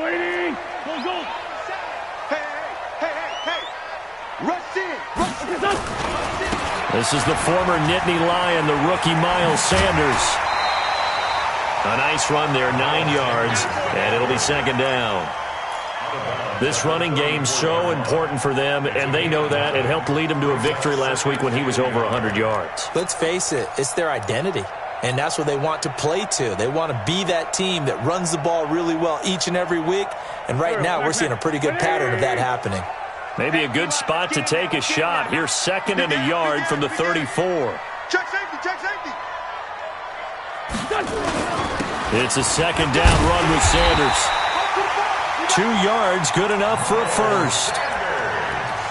Waiting. Go, go. Hey. Rush in. This is the former Nittany Lion, the rookie Miles Sanders. A nice run there, 9 yards, and it'll be second down. This running game's so important for them, and they know that. It helped lead them to a victory last week when he was over 100 yards. Let's face it, it's their identity, and that's what they want to play to. They want to be that team that runs the ball really well each and every week, and right now we're seeing a pretty good pattern of that happening. Maybe a good spot to take a shot. Here's 2nd and a yard from the 34. Check safety. It's a second down run with Sanders. 2 yards, good enough for a first.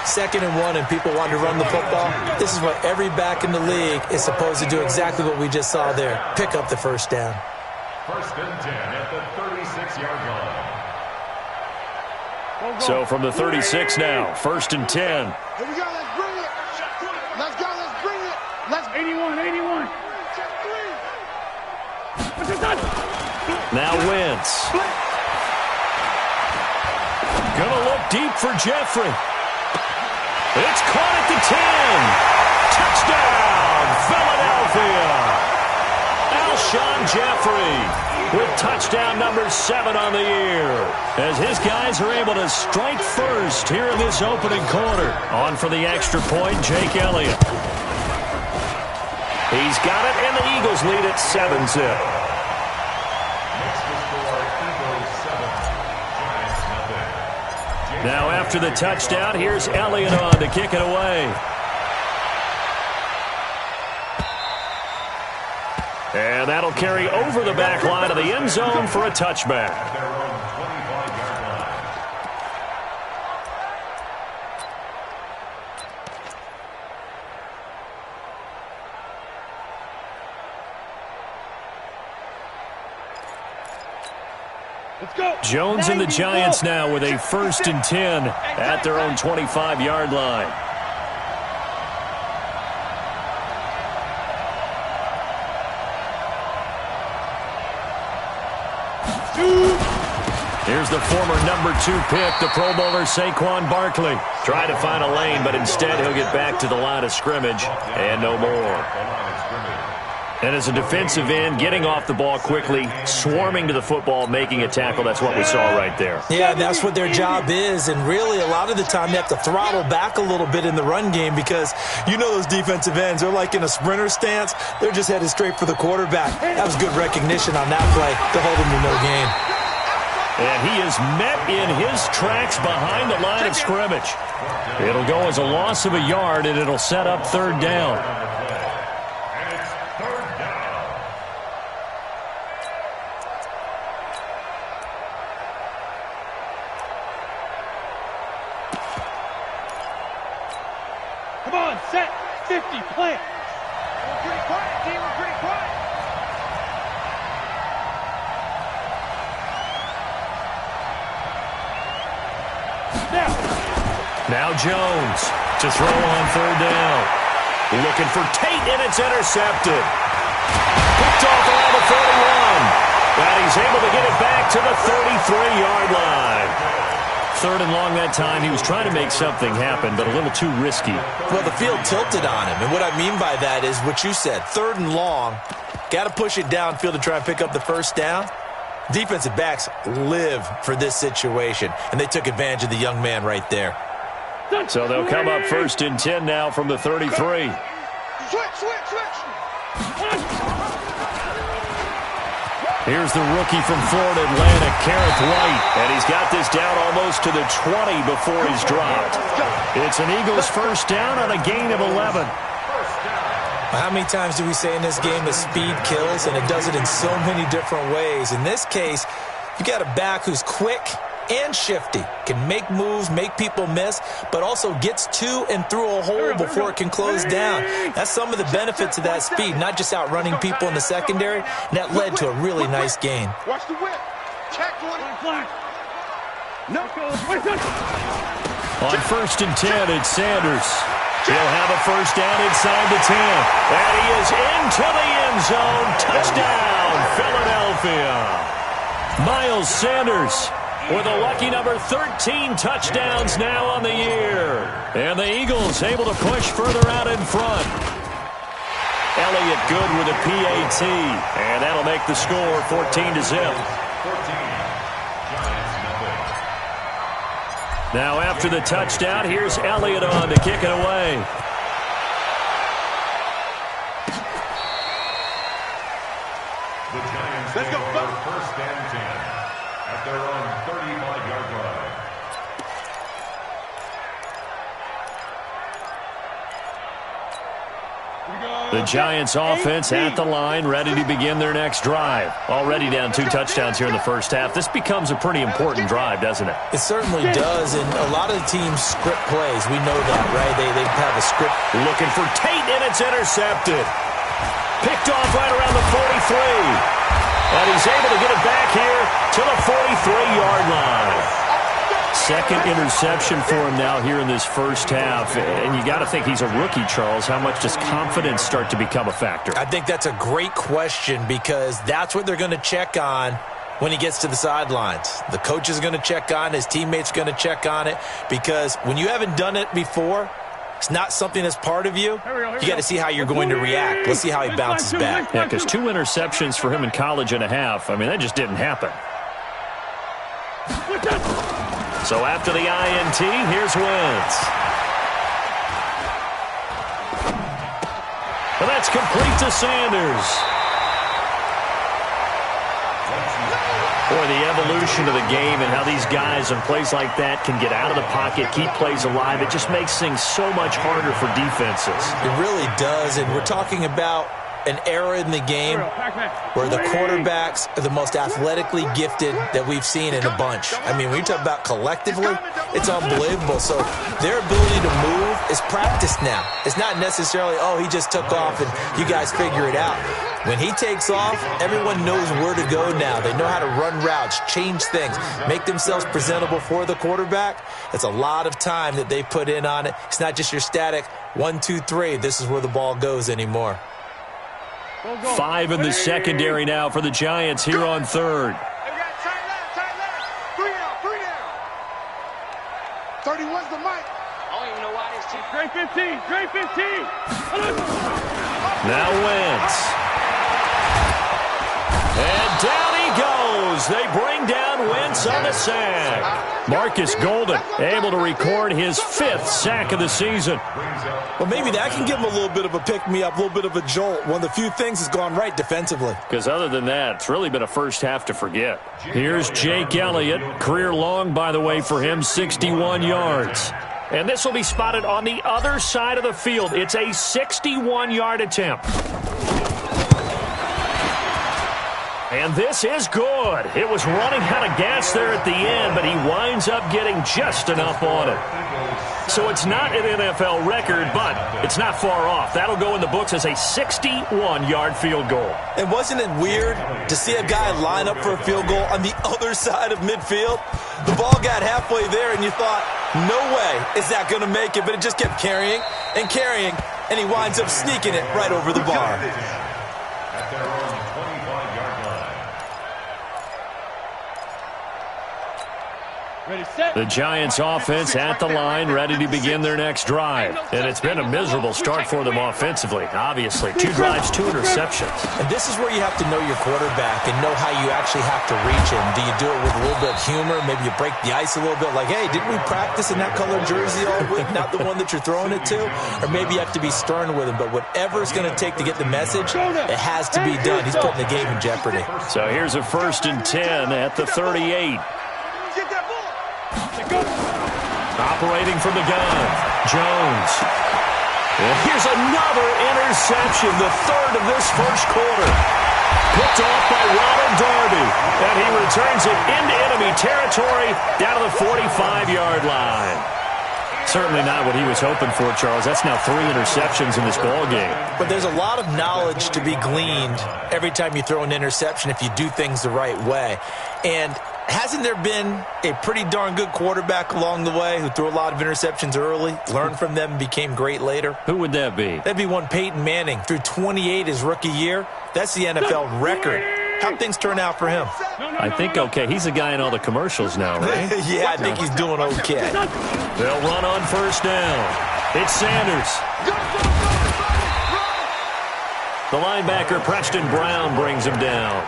2nd and 1, and people want to run the football. This is what every back in the league is supposed to do, exactly what we just saw there. Pick up the first down. 1st and 10 at the 36-yard line. So from the 36 now, 1st and 10. Here we go, let's bring it. Let's go, let's bring it. Let's 81. Now Wentz. Gonna look deep for Jeffrey. It's caught at the 10. Touchdown, Philadelphia. Alshon Jeffrey with touchdown number 7 on the year, as his guys are able to strike first here in this opening quarter. On for the extra point, Jake Elliott. He's got it, and the Eagles lead at 7-zip. Now after the touchdown, here's Elliott on to kick it away. And that'll carry over the back line of the end zone for a touchback. Jones and the Giants now with a 1st and 10 at their own 25-yard line. Here's the former number 2 pick, the Pro Bowler Saquon Barkley. Try to find a lane, but instead he'll get back to the line of scrimmage and no more. And as a defensive end, getting off the ball quickly, swarming to the football, making a tackle, that's what we saw right there. Yeah, that's what their job is, and really a lot of the time they have to throttle back a little bit in the run game because you know those defensive ends, they're like in a sprinter stance. They're just headed straight for the quarterback. That was good recognition on that play to hold him to no gain. And he is met in his tracks behind the line of scrimmage. It'll go as a loss of a yard, and it'll set up 3rd down. Come on, set. 50, plant. We're pretty quiet, team. We're pretty quiet. Now Jones to throw on 3rd down. Looking for Tate, and it's intercepted. Picked off around the 31. But he's able to get it back to the 33-yard line. 3rd and long that time. He was trying to make something happen, but a little too risky. Well, the field tilted on him, and what I mean by that is what you said. 3rd and long, got to push it downfield to try and pick up the first down. Defensive backs live for this situation, and they took advantage of the young man right there. So they'll come up 1st and 10 now from the 33. Switch. Here's the rookie from Florida Atlantic, Kareth White, and he's got this down almost to the 20 before he's dropped. It's an Eagles first down on a gain of 11. How many times do we say in this game that speed kills, and it does it in so many different ways? In this case, you got a back who's quick and shifty, can make moves, make people miss, but also gets to and through a hole before it can close down. That's some of the benefits of that speed, not just outrunning people in the secondary, and that led to a really nice gain. Watch the whip. Check one. No. On 1st and 10, it's Sanders. He'll have a first down inside the 10. And he is into the end zone. Touchdown, Philadelphia. Miles Sanders with a lucky number 13 touchdowns now on the year. And the Eagles able to push further out in front. Elliott good with a PAT, and that'll make the score 14-0. Now after the touchdown, here's Elliott on to kick it away. The Giants Let's go. first and 10 at their own 35-yard line. The Giants offense at the line, ready to begin their next drive. Already down 2 touchdowns here in the first half. This becomes a pretty important drive, doesn't it? It certainly does, and a lot of the teams script plays. We know that, right? They have a script. Looking for Tate, and it's intercepted. Picked off right around the 43. And he's able to get it back here to the 43-yard line. Second interception for him now here in this first half. And you got to think he's a rookie, Charles. How much does confidence start to become a factor? I think that's a great question because that's what they're going to check on when he gets to the sidelines. The coach is going to check on it. His teammates are going to check on it because when you haven't done it before, it's not something that's part of you. You got to see how you're going to react. Let's see how he bounces back. Yeah, because 2 interceptions for him in college and a half. I mean, that just didn't happen. So after the INT, here's Wentz. And that's complete to Sanders. Boy, the evolution of the game and how these guys and plays like that can get out of the pocket, keep plays alive, it just makes things so much harder for defenses. It really does, and we're talking about an era in the game where the quarterbacks are the most athletically gifted that we've seen in a bunch. I mean, when you talk about collectively, it's unbelievable. So their ability to move is practiced now. It's not necessarily, oh, he just took off and you guys figure it out. When he takes off, everyone knows where to go now. They know how to run routes, change things, make themselves presentable for the quarterback. It's a lot of time that they put in on it. It's not just your static 1, 2, 3. This is where the ball goes anymore. 5 in the secondary now for the Giants here on third. Tight left. 3 down. 31's the mic. I don't even know why this team. Great 15. Now Wentz. And down he goes. They bring down Wentz on the sack. Marcus Golden able to record his 5th sack of the season. Well, maybe that can give him a little bit of a pick-me-up, a little bit of a jolt. One of the few things that's gone right defensively. Because other than that, it's really been a first half to forget. Here's Jake Elliott. Career long, by the way, for him, 61 yards. And this will be spotted on the other side of the field. It's a 61-yard attempt. And this is good. It was running out of gas there at the end, but he winds up getting just enough on it. So it's not an NFL record, but it's not far off. That'll go in the books as a 61-yard field goal. And wasn't it weird to see a guy line up for a field goal on the other side of midfield? The ball got halfway there, and you thought, no way is that going to make it, but it just kept carrying, and he winds up sneaking it right over the bar. At their own 25-yard line. Ready, set. The Giants offense at the line, ready to begin their next drive. And it's been a miserable start for them offensively. Obviously, 2 drives, 2 interceptions. And this is where you have to know your quarterback and know how you actually have to reach him. Do you do it with a little bit of humor? Maybe you break the ice a little bit like, hey, didn't we practice in that color jersey all week? Not the one that you're throwing it to? Or maybe you have to be stern with him. But whatever it's going to take to get the message, it has to be done. He's putting the game in jeopardy. So here's a 1st and 10 at the 38. Operating from the gun, Jones. And here's another interception, the 3rd of this first quarter. Picked off by Ronald Darby. And he returns it into enemy territory down to the 45-yard line. Certainly not what he was hoping for, Charles. That's now 3 interceptions in this ball game. But there's a lot of knowledge to be gleaned every time you throw an interception if you do things the right way. And hasn't there been a pretty darn good quarterback along the way who threw a lot of interceptions early, learned from them, and became great later? Who would that be? That'd be one Peyton Manning. Threw 28 his rookie year. That's the NFL record. How'd things turn out for him? I think okay. He's a guy in all the commercials now, right? Yeah, I think he's doing okay. They'll run on first down. It's Sanders. The linebacker, Preston Brown, brings him down.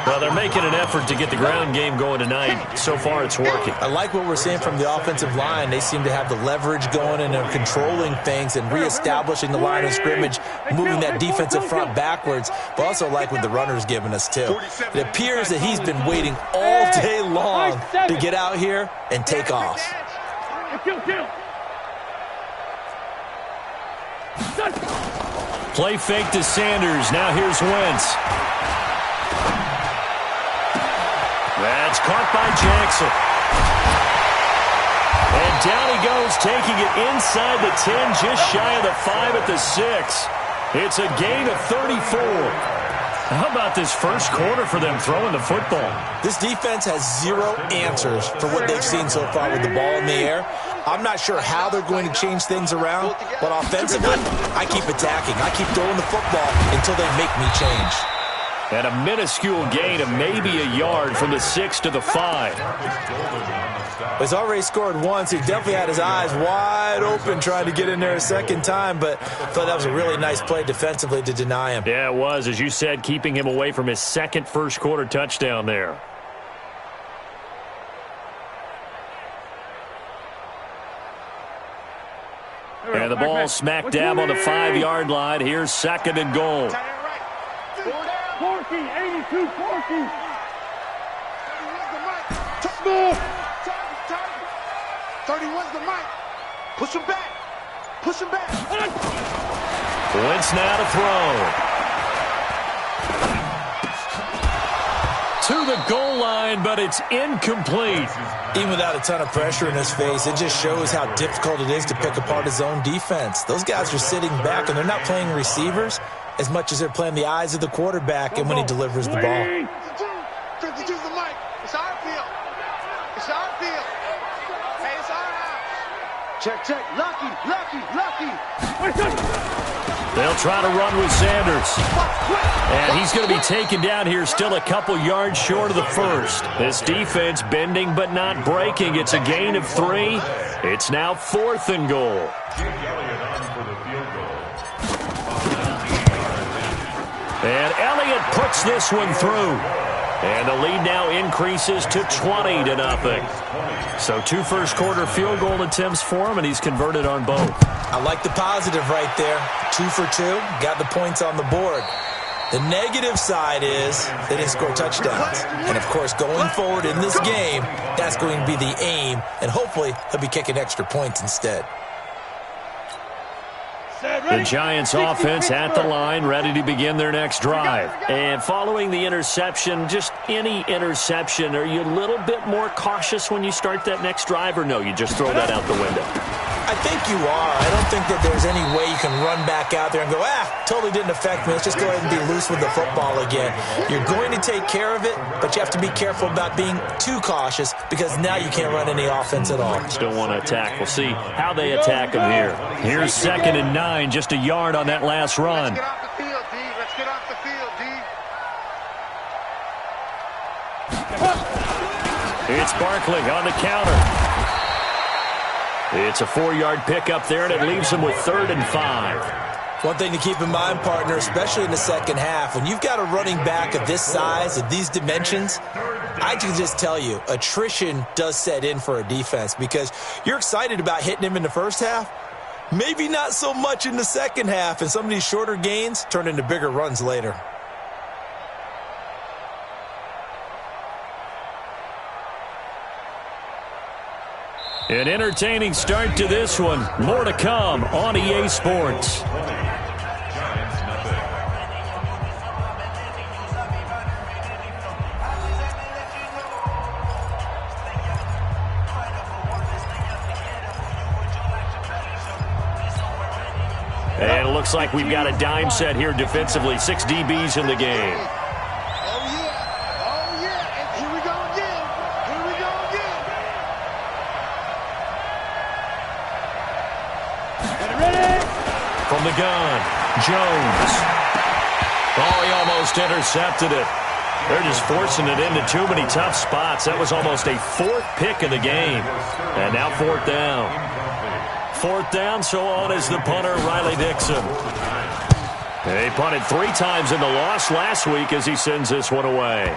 Well, they're making an effort to get the ground game going tonight. So far, it's working. I like what we're seeing from the offensive line. They seem to have the leverage going, and they're controlling things and reestablishing the line of scrimmage, moving that defensive front backwards. But also like what the runner's giving us, too. It appears that he's been waiting all day long to get out here and take off. Play fake to Sanders. Now here's Wentz. That's caught by Jackson. And down he goes, taking it inside the 10, just shy of the 5 at the 6. It's a gain of 34. How about this first quarter for them throwing the football? This defense has zero answers for what they've seen so far with the ball in the air. I'm not sure how they're going to change things around, but offensively, I keep attacking. I keep throwing the football until they make me change. And a minuscule gain of maybe a yard from the 6 to the 5. He's already scored once. He definitely had his eyes wide open trying to get in there a second time, but I thought that was a really nice play defensively to deny him. Yeah, it was, as you said, keeping him away from his second first-quarter touchdown there. And the ball smack dab on the 5-yard line. Here's second and goal. Corky, 82, Corky. 31's the mic. Push him back. Push him back. Wentz now to throw. To the goal line, but it's incomplete. Even without a ton of pressure in his face, it just shows how difficult it is to pick apart his own defense. Those guys are sitting back, and they're not playing receivers as much as they're playing the eyes of the quarterback and when he delivers the ball. 52's the mic. It's our field. It's our field. Hey, it's our house. Check. Lucky. They'll try to run with Sanders. And he's going to be taken down here, still a couple yards short of the first. This defense bending but not breaking. It's a gain of 3. It's now 4th and goal. And Elliott puts this one through. And the lead now increases to 20-0. So 2 first-quarter field goal attempts for him, and he's converted on both. I like the positive right there. 2 for 2, got the points on the board. The negative side is they didn't score touchdowns. And, of course, going forward in this game, that's going to be the aim, and hopefully he'll be kicking extra points instead. The Giants offense at the line, ready to begin their next drive. And following the interception, just any interception, are you a little bit more cautious when you start that next drive, or no, you just throw that out the window? I think you are. I don't think that there's any way you can run back out there and go, totally didn't affect me. Let's just go ahead and be loose with the football again. You're going to take care of it, but you have to be careful about being too cautious because now you can't run any offense at all. Still want to attack. We'll see how they attack them here. Here's 2nd and 9, just a yard on that last run. Let's get off the field, D. Let's get off the field, D. It's Barkley on the counter. It's a 4-yard pickup there, and it leaves them with 3rd and 5. One thing to keep in mind, partner, especially in the second half, when you've got a running back of this size, of these dimensions, I can just tell you, attrition does set in for a defense because you're excited about hitting him in the first half, maybe not so much in the second half, and some of these shorter gains turn into bigger runs later. An entertaining start to this one. More to come on EA Sports. And it looks like we've got a dime set here defensively. 6 DBs in the game. From the gun, Jones. Oh, he almost intercepted it. They're just forcing it into too many tough spots. That was almost a fourth pick of the game. And now fourth down. Fourth down, so on is the punter, Riley Dixon. He punted 3 times in the loss last week as he sends this one away.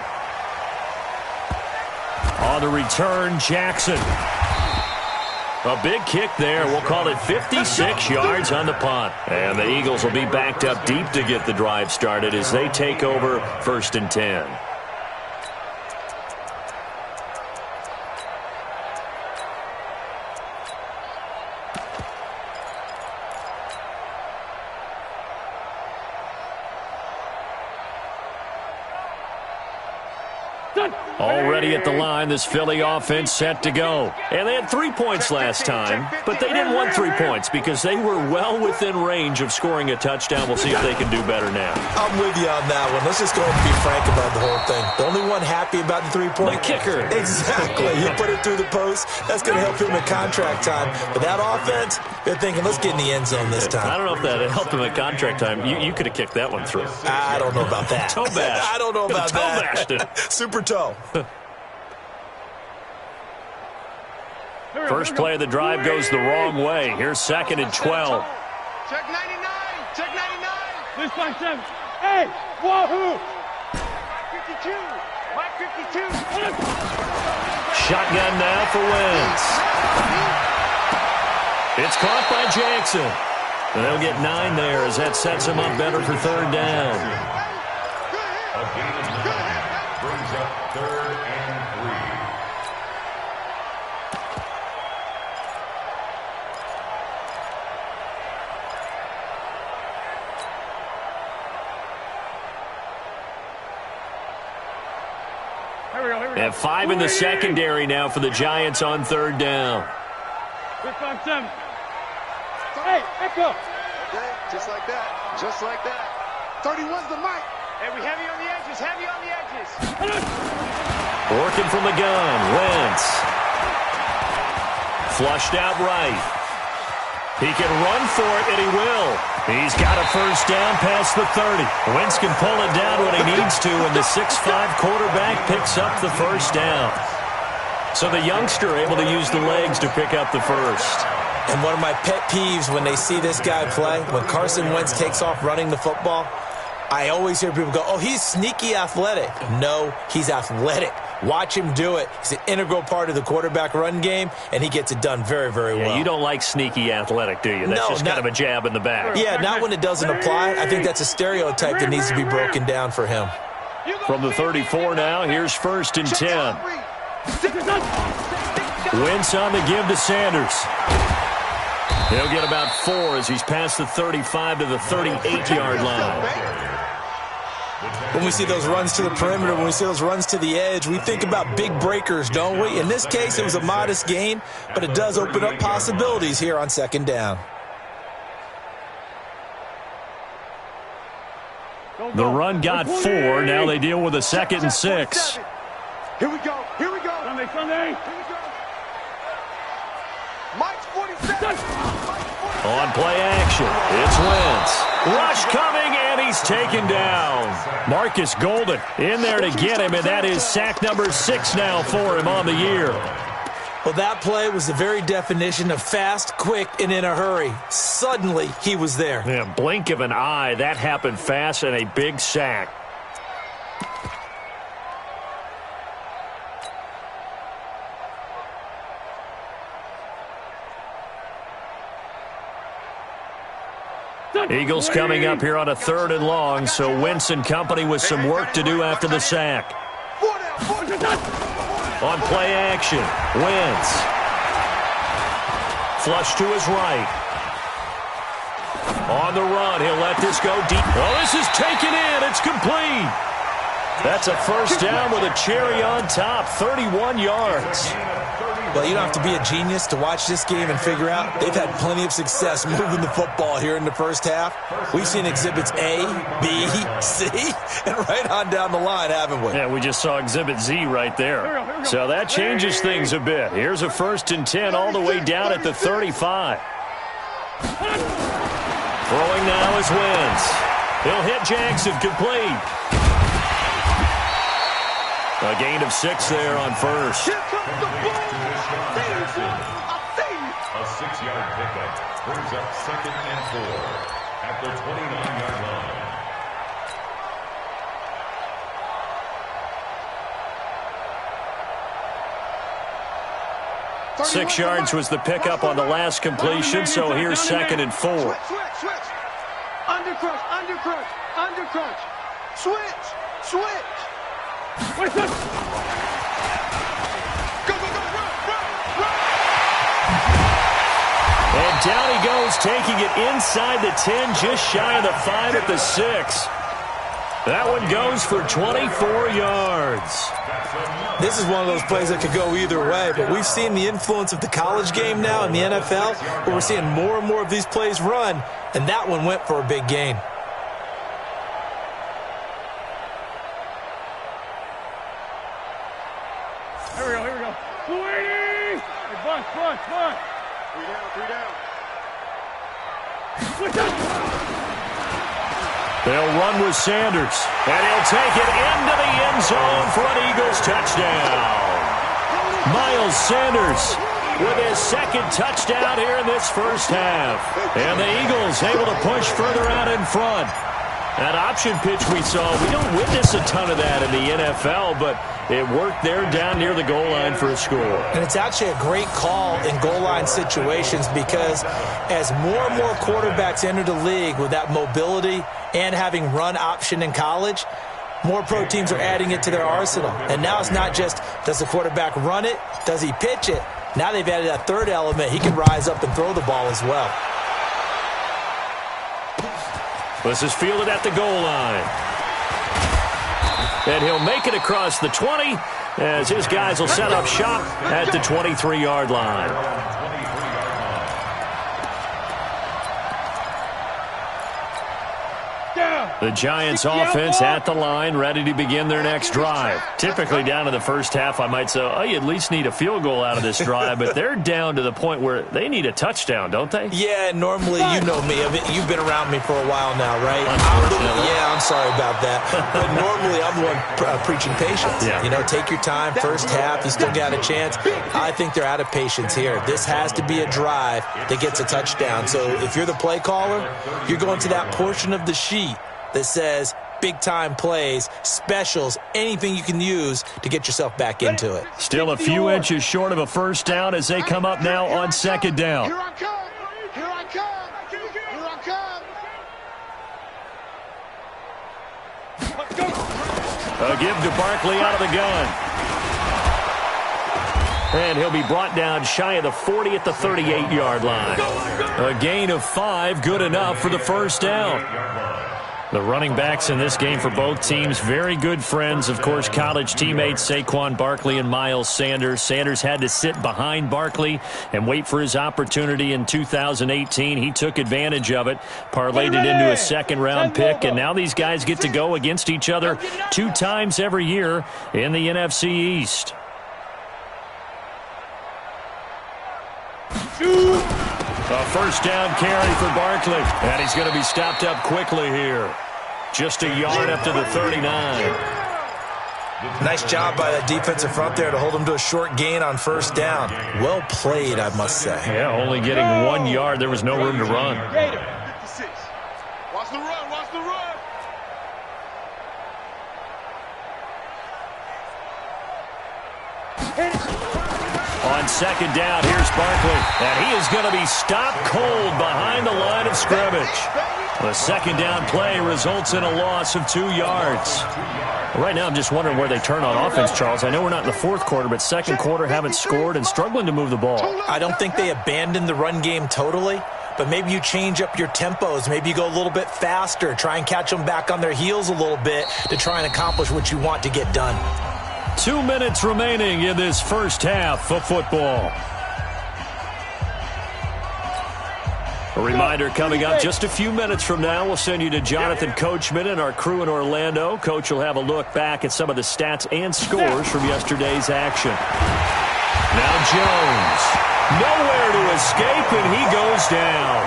On the return, Jackson. A big kick there. We'll call it 56 yards on the punt. And the Eagles will be backed up deep to get the drive started as they take over 1st and 10. Already at the line, this Philly offense set to go. And they had 3 points last time, but they didn't want 3 points because they were well within range of scoring a touchdown. We'll see if they can do better now. I'm with you on that one. Let's just go and be frank about the whole thing. The only one happy about the 3-point. The kicker. Exactly. You put it through the post. That's going to help him in contract time. But that offense, they're thinking, let's get in the end zone this time. I don't know if that helped him at contract time. You could have kicked that one through. I don't know about that. Toe bash. I don't know about toe that. Bashed it. Super toe. First play of the drive goes the wrong way. Here's 2nd and 12. Check 99. Check 99. This by 7. Hey, wahoo! 52. Mike 52. Shotgun now for Wentz. It's caught by Jackson. And they'll get 9 there as that sets him up better for 3rd down. A gain of 9 brings up 3rd and 3. And 5 in the secondary now for the Giants on 3rd down. 5-7. Hey, echo. Okay, just like that. Just like that. 31's the mic. Hey, we heavy on the edges. Heavy on the edges. Working from the gun. Wentz. Flushed out right. He can run for it, and he will. He's got a first down past the 30. Wentz can pull it down when he needs to, and the 6'5" quarterback picks up the first down. So the youngster able to use the legs to pick up the first. And one of my pet peeves when they see this guy play, when Carson Wentz takes off running the football, I always hear people go, oh, he's sneaky athletic. No, he's athletic. Watch him do it. He's an integral part of the quarterback run game, and he gets it done very, very well. You don't like sneaky athletic, do you? That's just kind of a jab in the back. Yeah, not when it doesn't apply. I think that's a stereotype that needs to be broken down for him. From the 34 now, here's 1st and 10. Wentz on the give to Sanders. He'll get about 4 as he's past the 35 to the 38-yard line. When we see those runs to the perimeter, when we see those runs to the edge, we think about big breakers, don't we? In this case, it was a modest gain, but it does open up possibilities here on 2nd down. The run got 4. Now they deal with a 2nd and 6. Here we go. Here we go. Sunday. Here we go. Mike's 47. On play action, it's Wentz. Rush coming, and he's taken down. Marcus Golden in there to get him, and that is sack number 6 now for him on the year. Well, that play was the very definition of fast, quick, and in a hurry. Suddenly, he was there. Yeah, blink of an eye, that happened fast, and a big sack. Eagles coming up here on a 3rd and long, so Wentz and company with some work to do after the sack. On play action, Wentz. Flush to his right. On the run, he'll let this go deep. Oh, this is taken in. It's complete. That's a first down with a cherry on top, 31 yards. Well, you don't have to be a genius to watch this game and figure out they've had plenty of success moving the football here in the first half. We've seen exhibits A, B, C, and right on down the line, haven't we? Yeah, we just saw exhibit Z right there. So that changes things a bit. Here's a 1st and 10 all the way down at the 35. Throwing now is Wentz. He'll hit Jackson, complete. A gain of 6 there on first. Here comes the ball. I see you. A 6-yard pickup brings up 2nd and 4 at the 29-yard line. 6 yards was the pickup on the last completion, so here's 2nd and 4. Switch. Undercrunch. Switch. Wait, look. Go, run. And down he goes, taking it inside the 10, just shy of the 5 at the 6. That one goes for 24 yards. This is one of those plays that could go either way, but we've seen the influence of the college game now in the NFL, where we're seeing more and more of these plays run, and that one went for a big gain. Here we go. Hey, bunch. 3 down. Switch up. They'll run with Sanders, and he'll take it into the end zone for an Eagles touchdown. Miles Sanders with his 2nd touchdown here in this first half. And the Eagles able to push further out in front. That option pitch we saw, we don't witness a ton of that in the NFL, but it worked there down near the goal line for a score. And it's actually a great call in goal line situations because as more and more quarterbacks enter the league with that mobility and having run option in college, more pro teams are adding it to their arsenal. And now it's not just, does the quarterback run it? Does he pitch it? Now they've added that third element. He can rise up and throw the ball as well. This is fielded at the goal line. And he'll make it across the 20 as his guys will set up shop at the 23-yard line. The Giants offense at the line, ready to begin their next drive. Typically down to the first half, I might say, oh, you at least need a field goal out of this drive, but they're down to the point where they need a touchdown, don't they? Yeah, normally, you know me. I mean, you've been around me for a while now, right? I'm sorry about that. But normally, I'm the one preaching patience. Yeah. You know, take your time, first half, you still got a chance. I think they're out of patience here. This has to be a drive that gets a touchdown. So if you're the play caller, you're going to that portion of the sheet that says big-time plays, specials, anything you can use to get yourself back into it. Still a few inches short of a first down as they come up now on 2nd down. Here I come. A give to Barkley out of the gun. And he'll be brought down shy of the 40 at the 38-yard line. A gain of 5, good enough for the first down. The running backs in this game for both teams, very good friends. Of course, college teammates Saquon Barkley and Miles Sanders. Sanders had to sit behind Barkley and wait for his opportunity in 2018. He took advantage of it, parlayed it into a second-round pick, and now these guys get to go against each other 2 times every year in the NFC East. A first down carry for Barkley, and he's going to be stopped up quickly here. Just a yard up to the 39. Nice job by that defensive front there to hold him to a short gain on first down. Well played, I must say. Yeah, only getting 1 yard. There was no room to run. 56. Watch the run. On 2nd down, here's Barkley, and he is going to be stopped cold behind the line of scrimmage. The 2nd down play results in a loss of 2 yards. Right now, I'm just wondering where they turn on offense, Charles. I know we're not in the 4th quarter, but 2nd quarter haven't scored and struggling to move the ball. I don't think they abandoned the run game totally, but maybe you change up your tempos. Maybe you go a little bit faster, try and catch them back on their heels a little bit to try and accomplish what you want to get done. 2 minutes remaining in this first half of football. A reminder coming up just a few minutes from now. We'll send you to Jonathan Coachman and our crew in Orlando. Coach will have a look back at some of the stats and scores from yesterday's action. Now Jones. Nowhere to escape, and he goes down.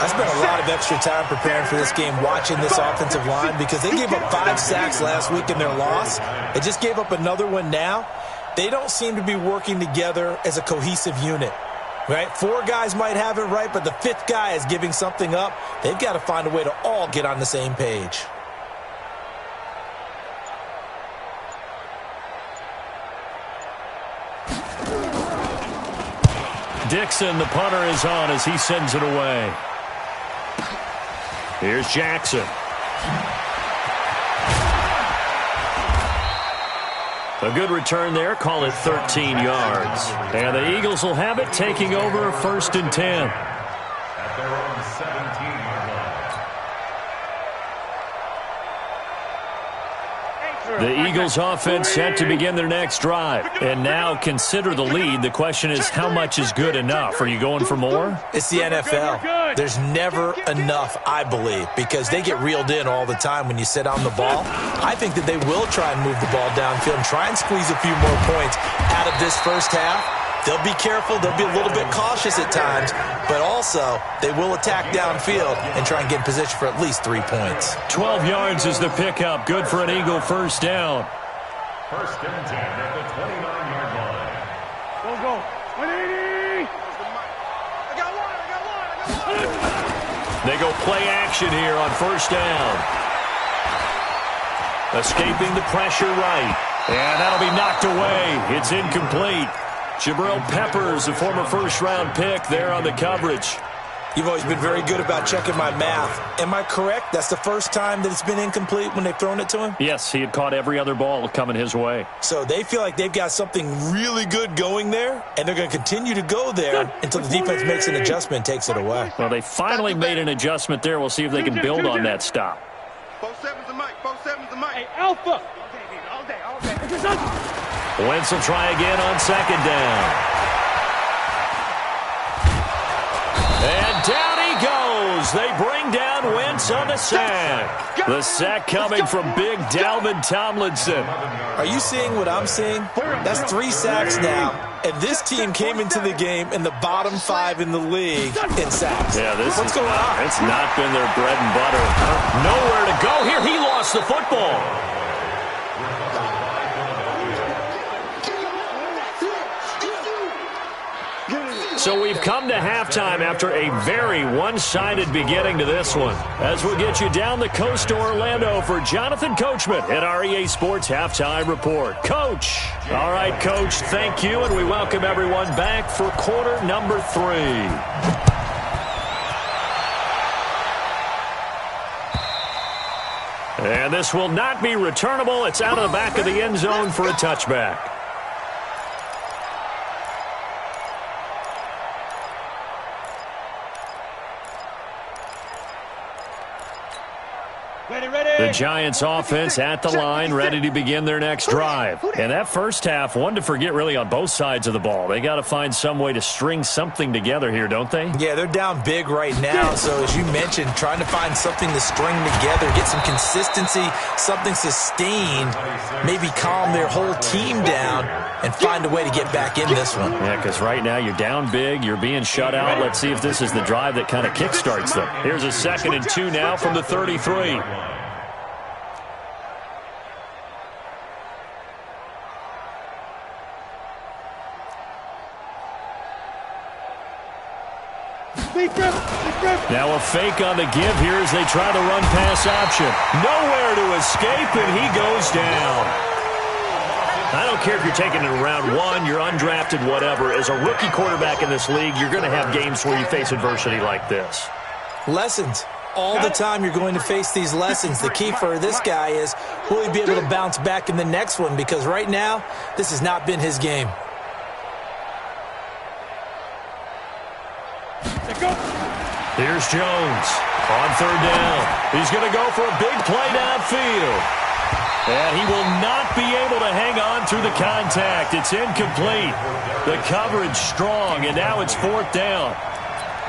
I spent a lot of extra time preparing for this game watching this offensive line because they gave up 5 sacks last week in their loss. They just gave up another one now. They don't seem to be working together as a cohesive unit. Right? 4 guys might have it right, but the 5th guy is giving something up. They've got to find a way to all get on the same page. Dixon, the punter, is on as he sends it away. Here's Jackson. A good return there. Call it 13 yards. And the Eagles will have it, taking over 1st and 10. At their own 17-yard line. The Eagles offense set to begin their next drive. And now consider the lead. The question is, how much is good enough? Are you going for more? It's the NFL. There's never enough, I believe, because they get reeled in all the time when you sit on the ball. I think that they will try and move the ball downfield and try and squeeze a few more points out of this first half. They'll be careful. They'll be a little bit cautious at times, but also they will attack downfield and try and get in position for at least 3 points. 12 yards is the pickup. Good for an Eagle first down. 1st and 10 at the 29-yard line. Go. 180. They go play action here on first down. Escaping the pressure right. And that'll be knocked away. It's incomplete. Jabril Peppers, a former first-round pick, there on the coverage. You've always been very good about checking my math. Am I correct? That's the first time that it's been incomplete when they've thrown it to him? Yes, he had caught every other ball coming his way. So they feel like they've got something really good going there, and they're going to continue to go there until the defense makes an adjustment and takes it away. Well, they finally made an adjustment there. We'll see if they can build on that stop. 4-7's the mic. 4-7's the mic. Hey, Alpha. All day. Wentz will try again on 2nd down. And down he goes. They bring down Wentz on the sack. The sack coming from Big Dalvin Tomlinson. Are you seeing what I'm seeing? That's 3 sacks now, and this team came into the game in the bottom 5 in the league in sacks. Yeah, what's going on? It's not been their bread and butter. Nowhere to go here. He lost the football. So we've come to halftime after a very one-sided beginning to this one. As we'll get you down the coast to Orlando for Jonathan Coachman at our EA Sports Halftime Report. Coach. All right, Coach, thank you, and we welcome everyone back for quarter number 3. And this will not be returnable. It's out of the back of the end zone for a touchback. The Giants offense at the line, ready to begin their next drive. And that first half, one to forget really on both sides of the ball. They got to find some way to string something together here, don't they? Yeah, they're down big right now. So as you mentioned, trying to find something to string together, get some consistency, something sustained, maybe calm their whole team down and find a way to get back in this one. Yeah, because right now you're down big, you're being shut out. Let's see if this is the drive that kind of kickstarts them. Here's a 2nd and 2 now from the 33. Now a fake on the give here as they try the run-pass option. Nowhere to escape, and he goes down. I don't care if you're taking it in round 1, you're undrafted, whatever. As a rookie quarterback in this league, you're going to have games where you face adversity like this. Lessons. All the time you're going to face these lessons. The key for this guy is, will he be able to bounce back in the next one? Because right now, this has not been his game. Here's Jones on 3rd down. He's going to go for a big play downfield. And he will not be able to hang on through the contact. It's incomplete. The coverage strong, and now it's 4th down.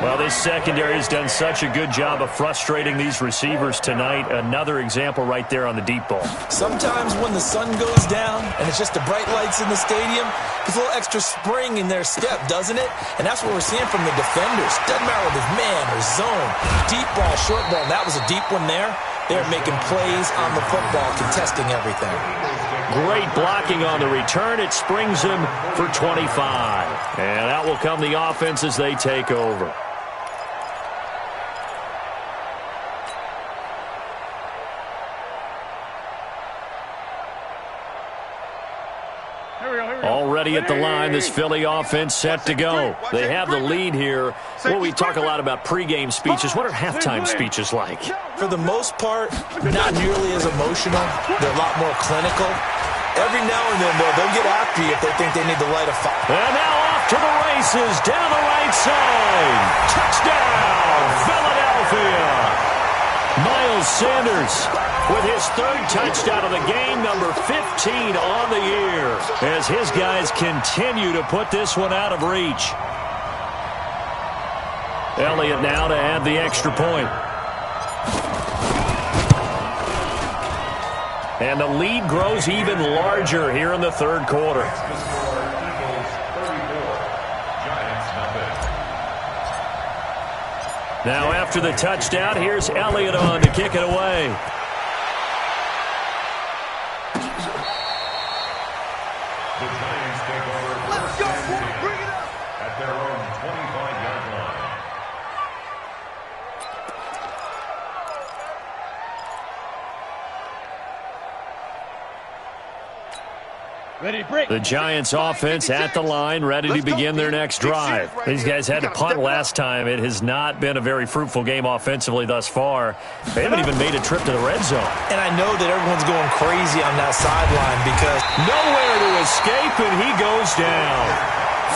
Well, this secondary has done such a good job of frustrating these receivers tonight. Another example right there on the deep ball. Sometimes when the sun goes down and it's just the bright lights in the stadium, there's a little extra spring in their step, doesn't it? And that's what we're seeing from the defenders. Doesn't matter whether it's man or zone, deep ball, short ball. That was a deep one there. They're making plays on the football, contesting everything. Great blocking on the return. It springs him for 25. And out will come the offense as they take over. Already at the line, this Philly offense set to go. They have the lead here. Well, we talk a lot about pregame speeches. What are halftime speeches like? For the most part, not nearly as emotional. They're a lot more clinical. Every now and then, though, they'll get after you if they think they need to light a fire. And now off to the races, down the right side. Touchdown, Philadelphia. Miles Sanders with his third touchdown of the game, number 15 on the year, as his guys continue to put this one out of reach. Elliott now to add the extra point. And the lead grows even larger here in the third quarter. Now after the touchdown, here's Elliott on to kick it away. The Giants take over. Let's go, boy, bring it up! At their own 25-yard line. Ready, break. The Giants offense at the line, ready to begin their next drive. These guys had to punt last time. It has not been a very fruitful game offensively thus far. They haven't even made a trip to the red zone. And I know that everyone's going crazy on that sideline because nowhere to escape, and he goes down.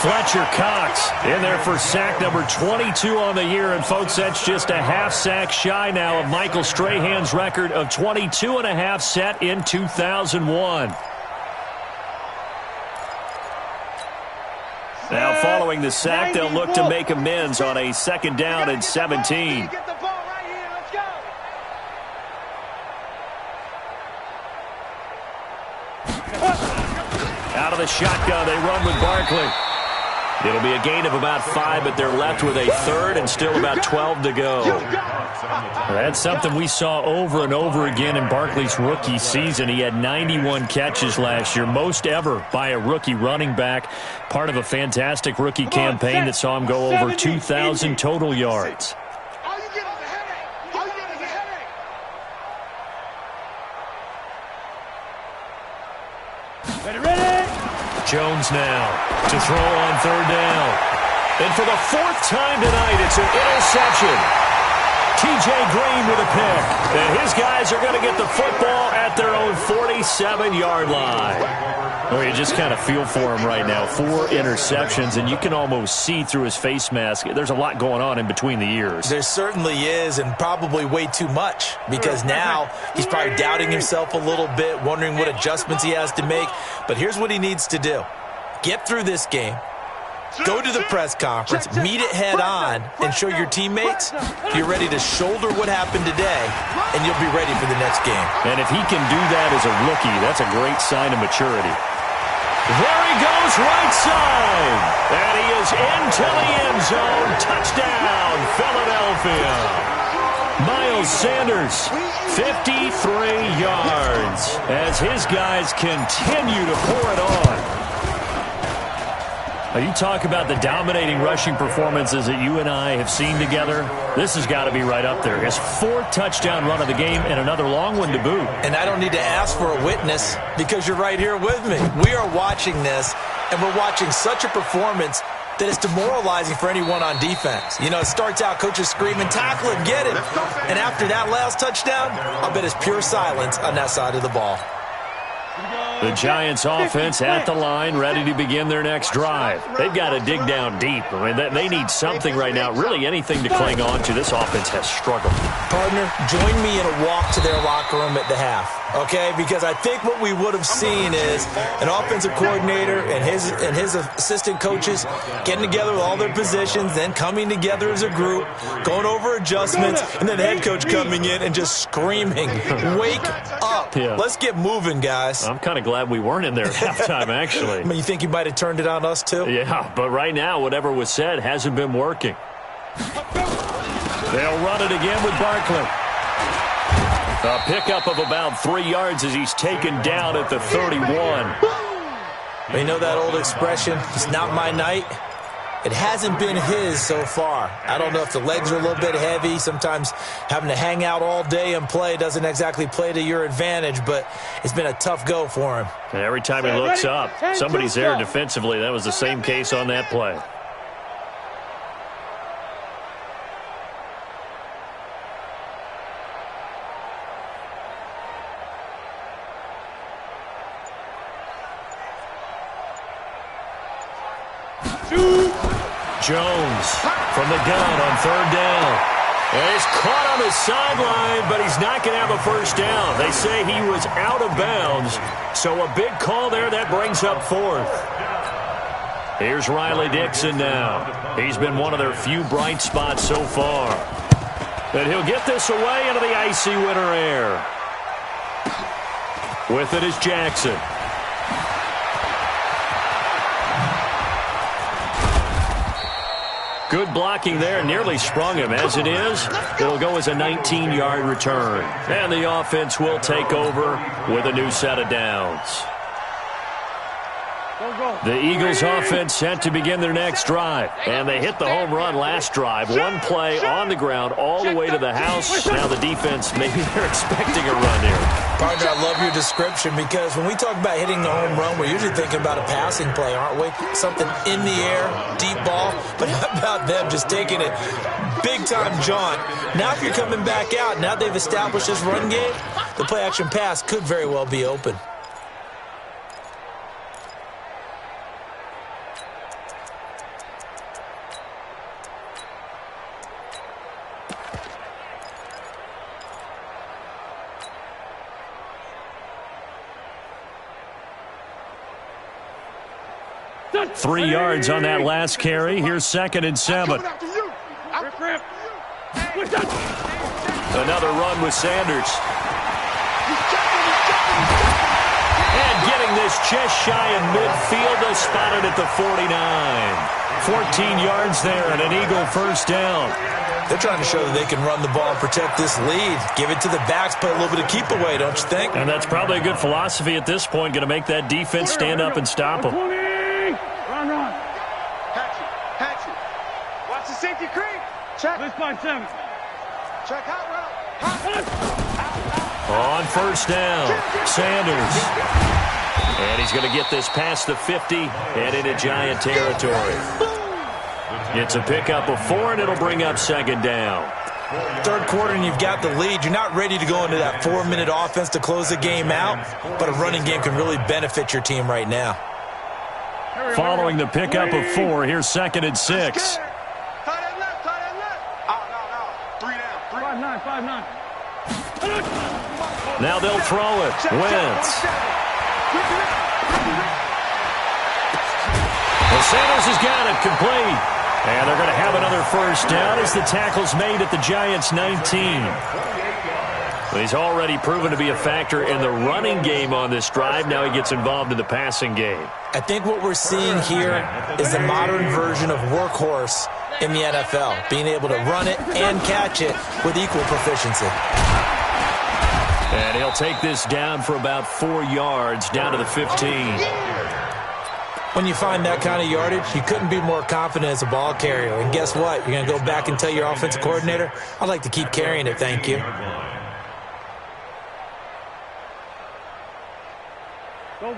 Fletcher Cox in there for sack number 22 on the year. And, folks, that's just a half sack shy now of Michael Strahan's record of 22 and a half set in 2001. Now, following the sack, they'll look to make amends on a second down and 17. Get the ball right here. Let's go. Out of the shotgun, they run with Barkley. It'll be a gain of about 5, but they're left with a third and still about 12 to go. That's something we saw over and over again in Barkley's rookie season. He had 91 catches last year, most ever by a rookie running back, part of a fantastic rookie campaign that saw him go over 2,000 total yards. Jones now to throw on third down. And for the fourth time tonight, it's an interception. T.J. Green with a pick. And his guys are going to get the football at their own 47-yard line. Oh, you just kind of feel for him right now. 4 interceptions, and you can almost see through his face mask. There's a lot going on in between the ears. There certainly is, and probably way too much, because now he's probably doubting himself a little bit, wondering what adjustments he has to make. But here's what he needs to do. Get through this game. Go to the press conference, meet it head on, and show your teammates you're ready to shoulder what happened today, and you'll be ready for the next game. And if he can do that as a rookie, that's a great sign of maturity. There he goes, right side. And he is into the end zone. Touchdown, Philadelphia. Miles Sanders, 53 yards, as his guys continue to pour it on. Now, you talk about the dominating rushing performances that you and I have seen together. This has got to be right up there. His 4th touchdown run of the game and another long one to boot. And I don't need to ask for a witness because you're right here with me. We are watching this, and we're watching such a performance that it's demoralizing for anyone on defense. You know, it starts out, coaches screaming, tackle him, get him. And after that last touchdown, I'll bet it's pure silence on that side of the ball. The Giants offense at the line, ready to begin their next drive. They've got to dig down deep. I mean, they need something right now, really anything to cling on to. This offense has struggled. Partner, join me in a walk to their locker room at the half, okay? Because I think what we would have seen is an offensive coordinator and his assistant coaches getting together with all their positions, then coming together as a group, going over adjustments, and then the head coach coming in and just screaming, "Wake up. Yeah. Let's get moving, guys." I'm kind of glad we weren't in there at halftime, actually. I mean, you think you might have turned it on us, too? Yeah, but right now, whatever was said hasn't been working. They'll run it again with Barkley. A pickup of about 3 yards as he's taken down at the 31. You know that old expression, "It's not my night"? It hasn't been his so far. I don't know if the legs are a little bit heavy. Sometimes having to hang out all day and play doesn't exactly play to your advantage, but it's been a tough go for him. And every time he looks up, somebody's there defensively. That was the same case on that play. Jones from the gun on third down. And he's caught on the sideline, but he's not going to have a first down. They say he was out of bounds, so a big call there that brings up fourth. Here's Riley Dixon now. He's been one of their few bright spots so far. And he'll get this away into the icy winter air. With it is Jackson. Good blocking there, nearly sprung him. As it is, it'll go as a 19-yard return. And the offense will take over with a new set of downs. The Eagles offense set to begin their next drive. And they hit the home run last drive. One play on the ground all the way to the house. Now the defense, maybe they're expecting a run here. Partner, I love your description because when we talk about hitting the home run, we're usually thinking about a passing play, aren't we? Something in the air, deep ball. But how about them just taking it big-time jaunt? Now if you're coming back out, now they've established this run game, the play-action pass could very well be open. Three yards on that last carry. Here's 2nd and 7. Another run with Sanders. And getting this just shy of midfield. They spotted at the 49. 14 yards there and an Eagle first down. They're trying to show that they can run the ball and protect this lead. Give it to the backs, play a little bit of keep away, don't you think? And that's probably a good philosophy at this point. Going to make that defense stand up and stop them. Run. Patch it. Watch the safety creep. Check. Let's find 7. Check hot route. On first down, Sanders. And he's going to get this past the 50 and into Giant territory. It's a pickup of 4, and it'll bring up 2nd down. Third quarter and you've got the lead. You're not ready to go into that 4-minute offense to close the game out, but a running game can really benefit your team right now. Following the pickup of 4, here's 2nd and 6. Tight end left. Oh, no. 3 down. 5-9. Now they'll throw it. Wentz. Well, Sanders has got it complete. And they're going to have another first down as the tackle's made at the Giants' 19. Well, he's already proven to be a factor in the running game on this drive. Now he gets involved in the passing game. I think what we're seeing here is the modern version of workhorse in the NFL, being able to run it and catch it with equal proficiency. And he'll take this down for about 4 yards, down to the 15. When you find that kind of yardage, you couldn't be more confident as a ball carrier. And guess what? You're going to go back and tell your offensive coordinator, I'd like to keep carrying it, thank you.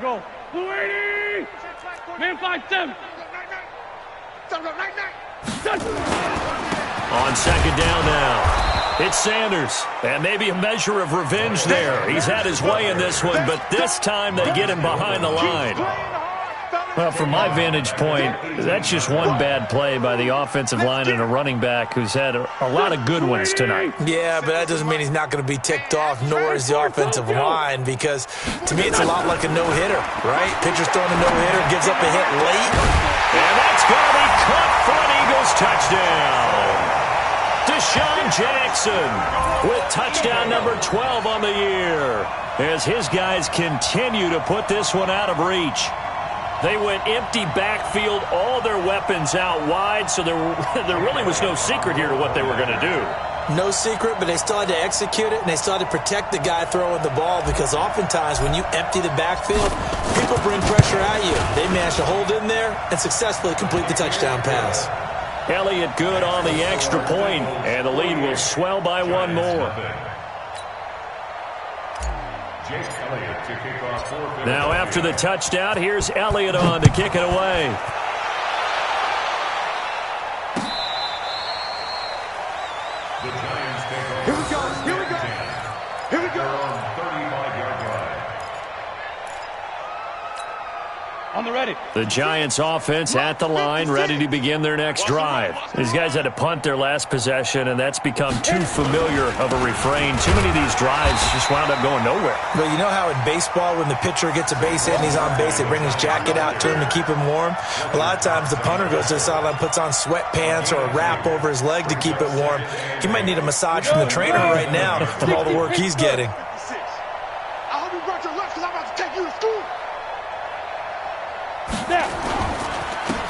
Go. Blue 80! Man 5-7. On 2nd down now. It's Sanders, and maybe a measure of revenge there. He's had his way in this one, but this time they get him behind the line. Well, from my vantage point, that's just one bad play by the offensive line and a running back who's had a lot of good ones tonight. Yeah, but that doesn't mean he's not going to be ticked off, nor is the offensive line, because to me it's a lot like a no-hitter, right? Pitcher's throwing a no-hitter, gives up a hit late. And that's going to be caught for an Eagles touchdown. Deshaun Jackson with touchdown number 12 on the year as his guys continue to put this one out of reach. They went empty backfield, all their weapons out wide, so there really was no secret here to what they were going to do. No secret, but they still had to execute it, and they still had to protect the guy throwing the ball, because oftentimes when you empty the backfield, people bring pressure at you. They managed to hold in there and successfully complete the touchdown pass. Elliott good on the extra point, and the lead will swell by one more. Now after the touchdown, here's Elliott on to kick it away. Here we go. Here we go. Here we go. On 35-yard line. On the ready. The Giants offense at the line, ready to begin their next drive. These guys had to punt their last possession, and that's become too familiar of a refrain. Too many of these drives just wound up going nowhere. But you know how in baseball, when the pitcher gets a base hit and he's on base, they bring his jacket out to him to keep him warm? A lot of times the punter goes to the sideline, puts on sweatpants or a wrap over his leg to keep it warm. He might need a massage from the trainer right now from all the work he's getting. I hope you brought your lunch because I'm about to take you to school.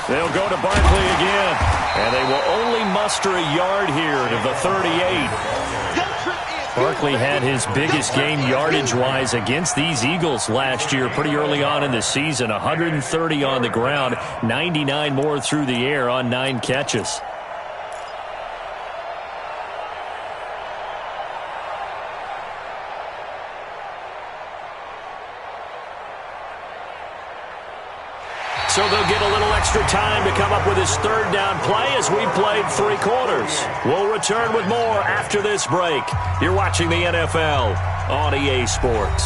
They'll go to Barkley again, and they will only muster a yard here to the 38. Barkley had his biggest game yardage-wise against these Eagles last year pretty early on in the season. 130 on the ground, 99 more through the air on 9 catches. So they'll get a little extra time to come up with his third down play as we played 3 quarters. We'll return with more after this break. You're watching the NFL on EA Sports.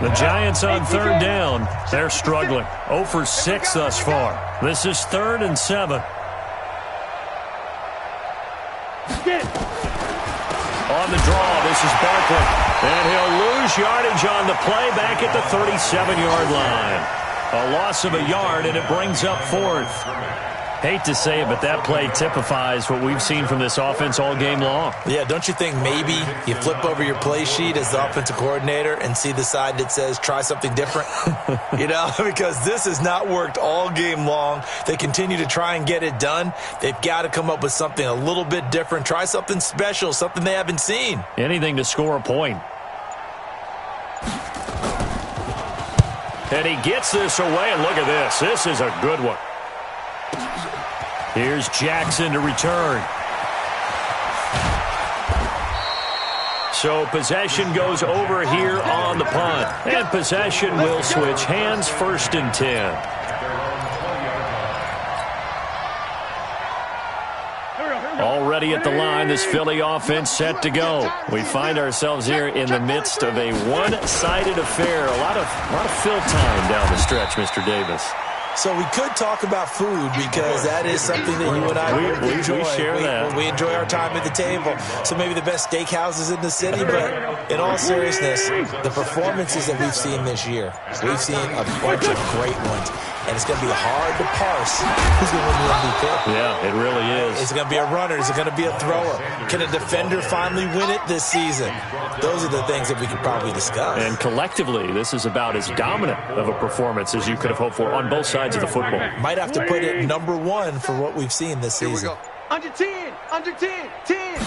The Giants on third down. They're struggling. 0 for 6 thus far. This is 3rd and 7. On the draw, this is Barkley. And he'll lose yardage on the play back at the 37-yard line. A loss of a yard, and it brings up 4th. Hate to say it, but that play typifies what we've seen from this offense all game long. Yeah, don't you think maybe you flip over your play sheet as the offensive coordinator and see the side that says try something different? You know, because this has not worked all game long. They continue to try and get it done. They've got to come up with something a little bit different. Try something special, something they haven't seen. Anything to score a point. And he gets this away, and look at this. This is a good one. Here's Jackson to return. So possession goes over here on the punt. And possession will switch hands, 1st and 10. Already at the line, this Philly offense set to go. We find ourselves here in the midst of a one-sided affair. A lot of fill time down the stretch, Mr. Davis. So we could talk about food because that is something that you and I enjoy. We share that. We enjoy our time at the table. So maybe the best steakhouses in the city, but in all seriousness, the performances that we've seen this year, we've seen a bunch of great ones. And it's going to be hard to parse who's going to win the MVP. Yeah, it really is. Is it going to be a runner? Is it going to be a thrower? Can a defender finally win it this season? Those are the things that we could probably discuss. And collectively, this is about as dominant of a performance as you could have hoped for on both sides of the football. Might have to put it number 1 for what we've seen this season. Under 10, under 10, 10.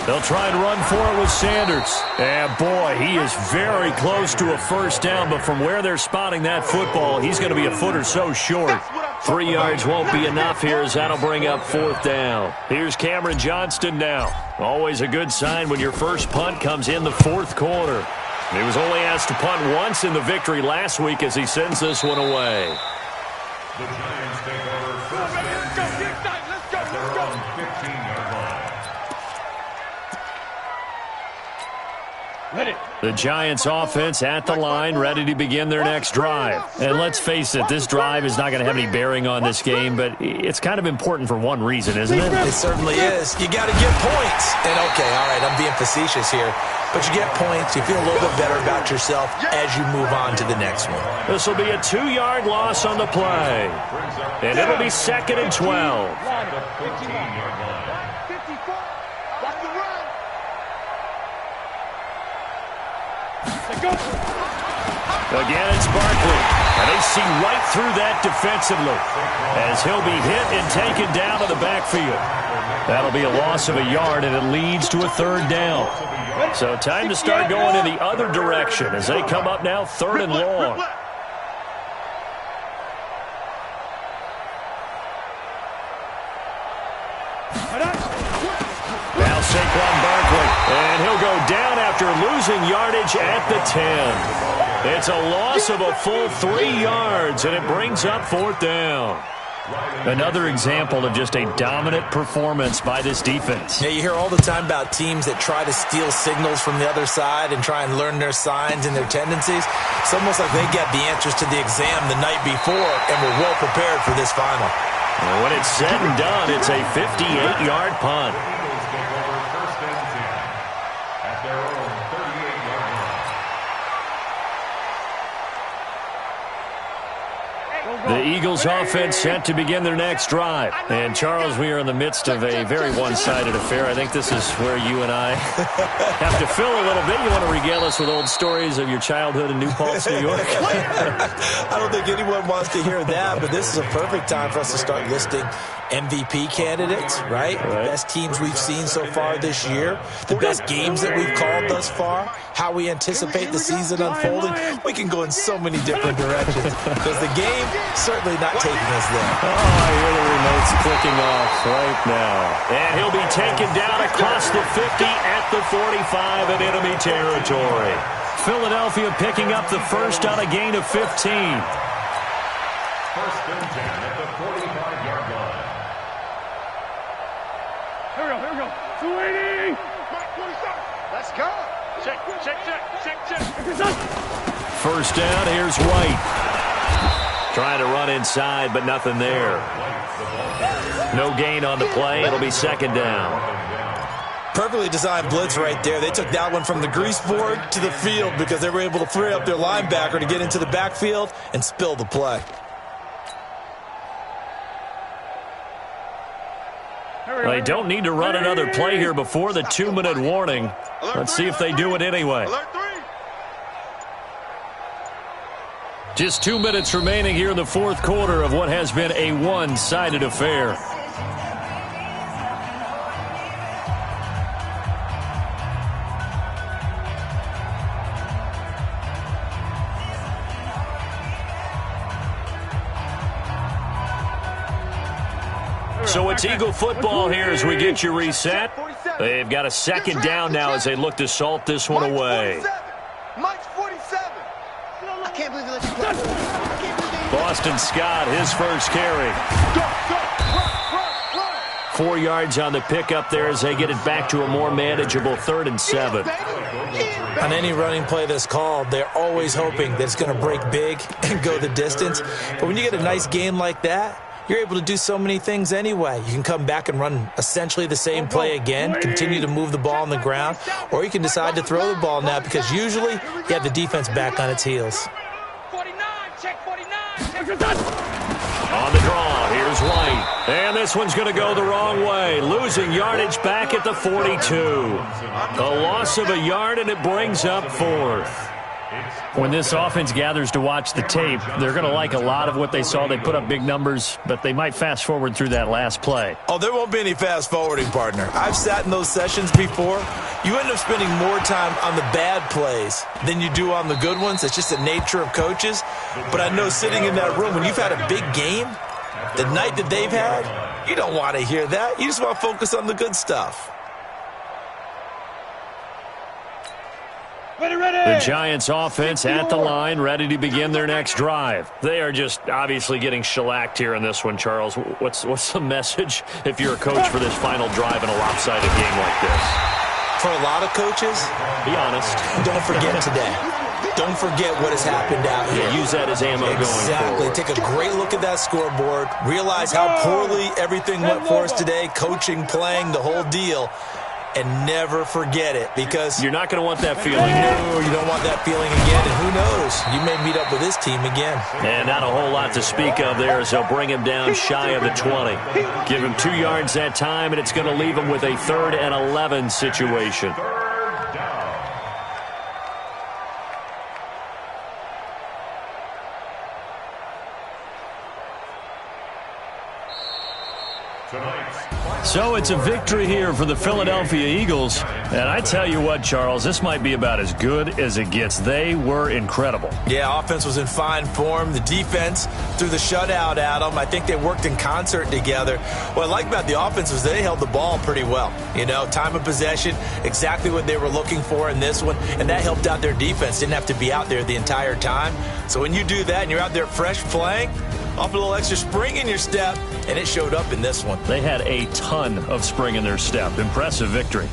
They'll try and run for it with Sanders. And boy, he is very close to a first down, but from where they're spotting that football, he's going to be a foot or so short. 3 yards won't be enough here as that'll bring up 4th down. Here's Cameron Johnston now. Always a good sign when your first punt comes in the 4th quarter. He was only asked to punt once in the victory last week as he sends this one away. The Giants take over first and 10 at their own 15-yard line. The Giants offense at the line, ready to begin their next drive. And let's face it, this drive is not going to have any bearing on this game, but it's kind of important for one reason, isn't it? It certainly is. You got to get points. And okay, all right, I'm being facetious here, but you get points, you feel a little bit better about yourself as you move on to the next one. This will be a 2-yard loss on the play. And it'll be 2nd and 12. The 15-yard line. Again, it's Barkley. And they see right through that defensively as he'll be hit and taken down to the backfield. That'll be a loss of a yard, and it leads to a 3rd down. So time to start going in the other direction as they come up now 3rd and long. Now Saquon Barkley, and he'll go down after losing yardage at the 10. It's a loss of a full 3 yards, and it brings up 4th down. Another example of just a dominant performance by this defense. Yeah, you hear all the time about teams that try to steal signals from the other side and try and learn their signs and their tendencies. It's almost like they got the answers to the exam the night before and were well prepared for this final. And when it's said and done, it's a 58-yard punt. Eagles take over first and 10 at their own 38-yard line. The Eagles offense set to begin their next drive. And, Charles, we are in the midst of a very one-sided affair. I think this is where you and I have to fill a little bit. You want to regale us with old stories of your childhood in New Paltz, New York? I don't think anyone wants to hear that, but this is a perfect time for us to start listing MVP candidates, right? The best teams we've seen so far this year, the best games that we've called thus far, how we anticipate the season unfolding. We can go in so many different directions because the game certainly not taking us there. Oh, I hear the remote's clicking off right now. And he'll be taken down across the 50 at the 45 in enemy territory. Philadelphia picking up the first on a gain of 15. First and 10 at the 45-yard line. Here we go. 280. Let's go. Check. First down, here's White. Trying to run inside, but nothing there. No gain on the play. It'll be 2nd down. Perfectly designed blitz right there. They took that one from the grease board to the field because they were able to free up their linebacker to get into the backfield and spill the play. They don't need to run another play here before the 2-minute warning. Let's see if they do it anyway. Just 2 minutes remaining here in the 4th quarter of what has been a one-sided affair. So it's Eagle football here as we get you reset. They've got a 2nd down now as they look to salt this one away. Mike's 47. I can't believe he let you play. Boston Scott, his first carry. 4 yards on the pickup there as they get it back to a more manageable 3rd and 7. On any running play that's called, they're always hoping that it's going to break big and go the distance. But when you get a nice gain like that, you're able to do so many things anyway. You can come back and run essentially the same play again, continue to move the ball on the ground, or you can decide to throw the ball now because usually you have the defense back on its heels. 49, check 49. On the draw, here's White. And this one's going to go the wrong way. Losing yardage back at the 42. A loss of a yard, and it brings up 4th. When this offense gathers to watch the tape, they're going to like a lot of what they saw. They put up big numbers, but they might fast forward through that last play. Oh, there won't be any fast forwarding, partner. I've sat in those sessions before. You end up spending more time on the bad plays than you do on the good ones. It's just the nature of coaches. But I know sitting in that room, when you've had a big game, the night that they've had, you don't want to hear that. You just want to focus on the good stuff. The Giants offense at the line, ready to begin their next drive. They are just obviously getting shellacked here in this one, Charles. What's the message if you're a coach for this final drive in a lopsided game like this? For a lot of coaches, be honest. Don't forget today. Don't forget what has happened out here. Yeah, use that as ammo going forward. Take a great look at that scoreboard. Realize how poorly everything went for us today, coaching, playing, the whole deal. And never forget it, because you're not going to want that feeling. No, you don't want that feeling again. And who knows? You may meet up with this team again. And not a whole lot to speak of there as they'll bring him down shy of the 20. Give him 2 yards that time, and it's going to leave him with a 3rd and 11 situation. So it's a victory here for the Philadelphia Eagles. And I tell you what, Charles, this might be about as good as it gets. They were incredible. Yeah, offense was in fine form. The defense threw the shutout at them. I think they worked in concert together. What I like about the offense was they held the ball pretty well. You know, time of possession, exactly what they were looking for in this one. And that helped out their defense. Didn't have to be out there the entire time. So when you do that and you're out there fresh playing, off a little extra spring in your step, and it showed up in this one. They had a ton of spring in their step. Impressive victory.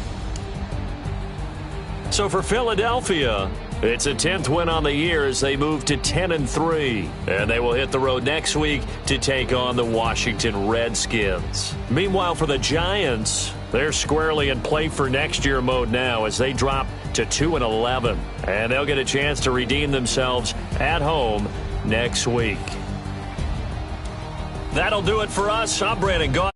So for Philadelphia, it's a 10th win on the year as they move to 10-3. And they will hit the road next week to take on the Washington Redskins. Meanwhile, for the Giants, they're squarely in play for next year mode now as they drop to 2-11. And they'll get a chance to redeem themselves at home next week. That'll do it for us. I'm Brandon Gaudin.